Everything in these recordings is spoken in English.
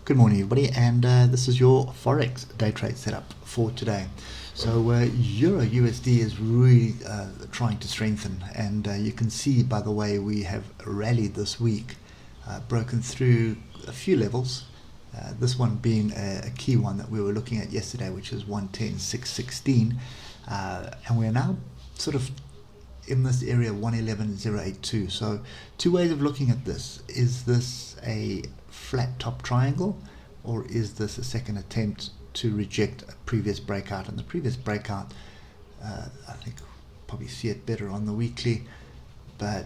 Good morning, everybody, and this is your Forex day trade setup for today. So Euro USD is really trying to strengthen, and you can see by the way we have rallied this week, broken through a few levels. This one being a key one that we were looking at yesterday, which is 110.616, and we are now sort of in this area 111.082. So two ways of looking at this. Is this a flat top triangle, or is this a second attempt to reject a previous breakout? And the previous breakout, I think probably see it better on the weekly, but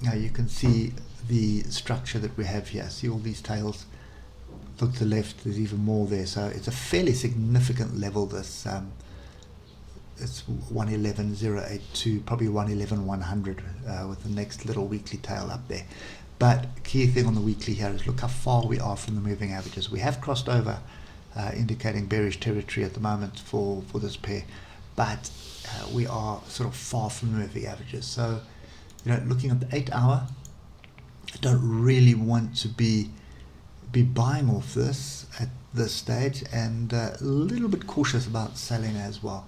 now you can see the structure that we have here. See all these tails? Look to the left, there's even more there. So it's a fairly significant level, this it's 111.082, probably 111.100 with the next little weekly tail up there. But key thing on the weekly here is look how far we are from the moving averages. We have crossed over, indicating bearish territory at the moment for this pair, but we are sort of far from the moving averages. So, looking at the 8 hour, I don't really want to be buying off this at this stage, and a little bit cautious about selling as well.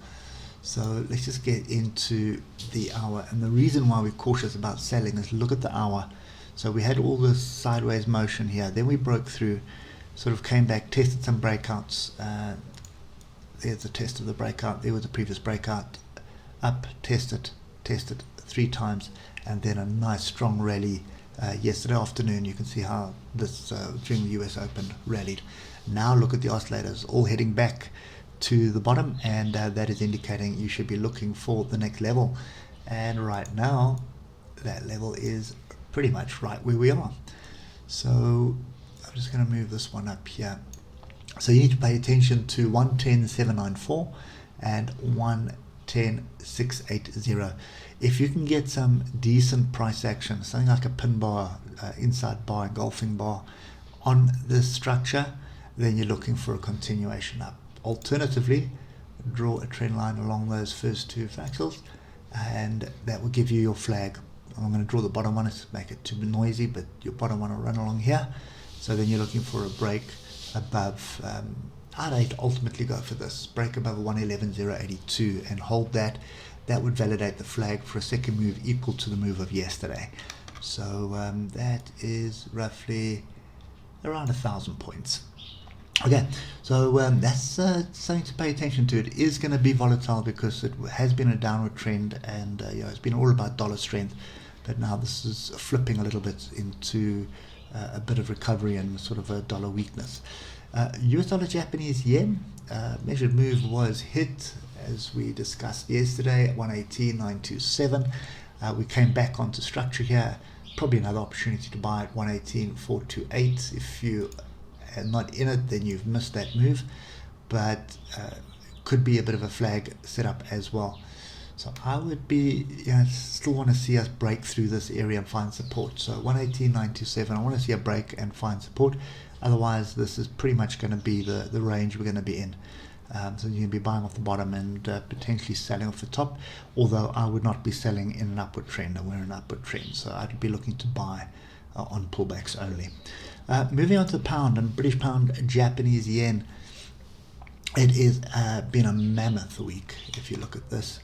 So let's just get into the hour, and the reason why we're cautious about selling is look at the hour. So we had all this sideways motion here, then we broke through, sort of came back, tested some breakouts. There's a test of the breakout, there was the previous breakout, up, tested 3 times, and then a nice strong rally yesterday afternoon. You can see how this during the US Open rallied. Now look at the oscillators, all heading back to the bottom, and that is indicating you should be looking for the next level. And right now that level is pretty much right where we are. So I'm just going to move this one up here. So you need to pay attention to 110.794 and 110.680. If you can get some decent price action, something like a pin bar, inside bar, engulfing bar on this structure, then you're looking for a continuation up. Alternatively, draw a trend line along those first 2 fractals, and that will give you your flag. I'm going to draw the bottom one, to make it too noisy, but your bottom one will run along here. So then you're looking for a break above, I'd ultimately go for this, break above 111.082 and hold that. That would validate the flag for a second move equal to the move of yesterday. So that is roughly around 1,000 points. Okay, so that's something to pay attention to. It is going to be volatile because it has been a downward trend, and it's been all about dollar strength, but now this is flipping a little bit into a bit of recovery and sort of a dollar weakness. US dollar Japanese yen measured move was hit, as we discussed yesterday, at 118.927. We came back onto structure here. Probably another opportunity to buy at 118.428. If you are not in it, then you've missed that move, but could be a bit of a flag setup as well. So I would be still want to see us break through this area and find support. So 118.927, I want to see a break and find support. Otherwise, this is pretty much going to be the range we're going to be in. So you can be buying off the bottom and potentially selling off the top, although I would not be selling in an upward trend, and we're in an upward trend, so I'd be looking to buy on pullbacks only. Moving on to the pound and British pound Japanese yen, it is been a mammoth week if you look at this.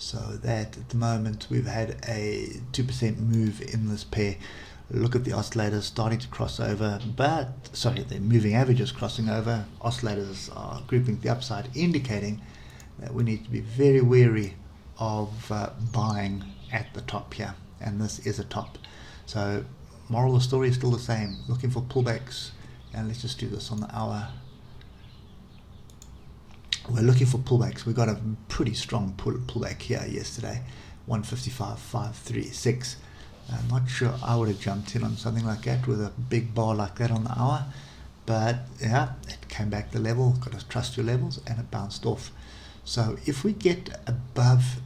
So that at the moment we've had a 2% move in this pair. Look at the oscillators starting to cross over, the moving averages crossing over. Oscillators are grouping to the upside, indicating that we need to be very wary of buying at the top here, and this is a top. So moral of the story is still the same, looking for pullbacks, and let's just do this on the hour. We're looking for pullbacks. We got a pretty strong pullback here yesterday, 155.536. I'm not sure I would have jumped in on something like that with a big bar like that on the hour, but yeah, it came back the level. Got to trust your levels, and it bounced off. So if we get above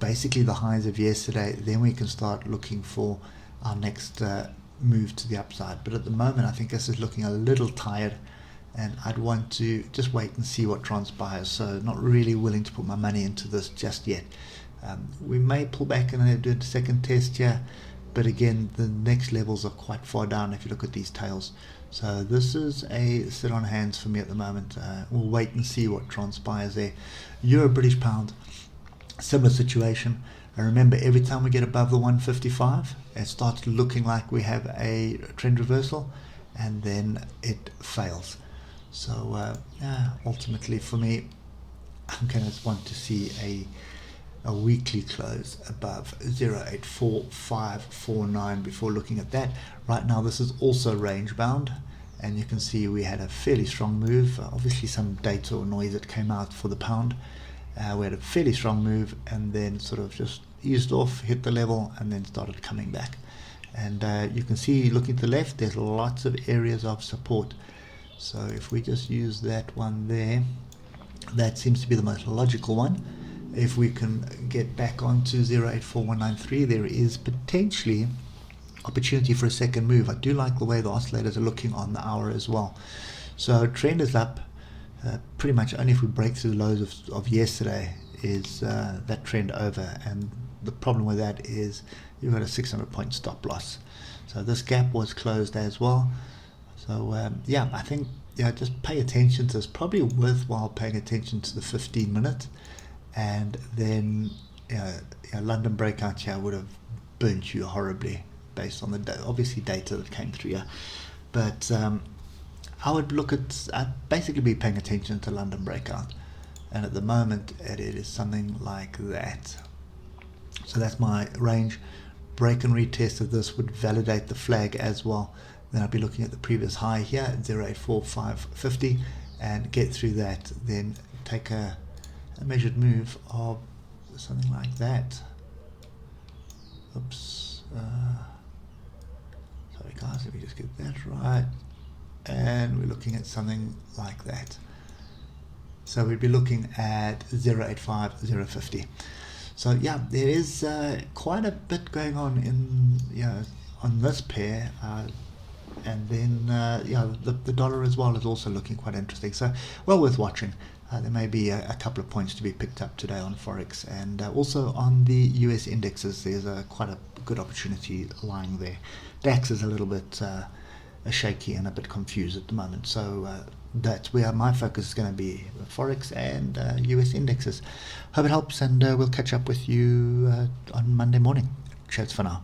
basically the highs of yesterday, then we can start looking for our next move to the upside. But at the moment, I think this is looking a little tired, and I'd want to just wait and see what transpires. So not really willing to put my money into this just yet. We may pull back and do a second test here, but again, the next levels are quite far down if you look at these tails. So this is a sit on hands for me at the moment. We'll wait and see what transpires there. Euro British pound, similar situation. And remember, every time we get above the 155, it starts looking like we have a trend reversal, and then it fails. So ultimately for me, I'm going to want to see a weekly close above 0.84549 before looking at that. Right now this is also range bound, and you can see we had a fairly strong move. Obviously some data or noise that came out for the pound. We had a fairly strong move and then sort of just eased off, hit the level, and then started coming back. And you can see, looking to the left, there's lots of areas of support. So if we just use that one there, that seems to be the most logical one. If we can get back onto 0.84193, there is potentially opportunity for a second move. I do like the way the oscillators are looking on the hour as well. So trend is up. Pretty much only if we break through the lows of yesterday is that trend over, and the problem with that is you've got a 600 point stop loss. So this gap was closed as well. So I think just pay attention to this. Probably worthwhile paying attention to the 15-minute, and then London breakout here would have burnt you horribly based on the obviously data that came through here. But I would look at, I'd basically be paying attention to London breakout, and at the moment it is something like that. So that's my range. Break and retest of this would validate the flag as well. Then I'd be looking at the previous high here at 0.84550 and get through that, then take a measured move of something like that. Oops, sorry guys, let me just get that right. And we're looking at something like that. So we'd be looking at 0.85050. So yeah, there is quite a bit going on in on this pair, and then the dollar as well is also looking quite interesting. So well worth watching. There may be a couple of points to be picked up today on Forex, and also on the US indexes. There's quite a good opportunity lying there. DAX is a little bit shaky and a bit confused at the moment, so that's where my focus is going to be: Forex and US indexes. Hope it helps, and we'll catch up with you on Monday morning. Cheers for now.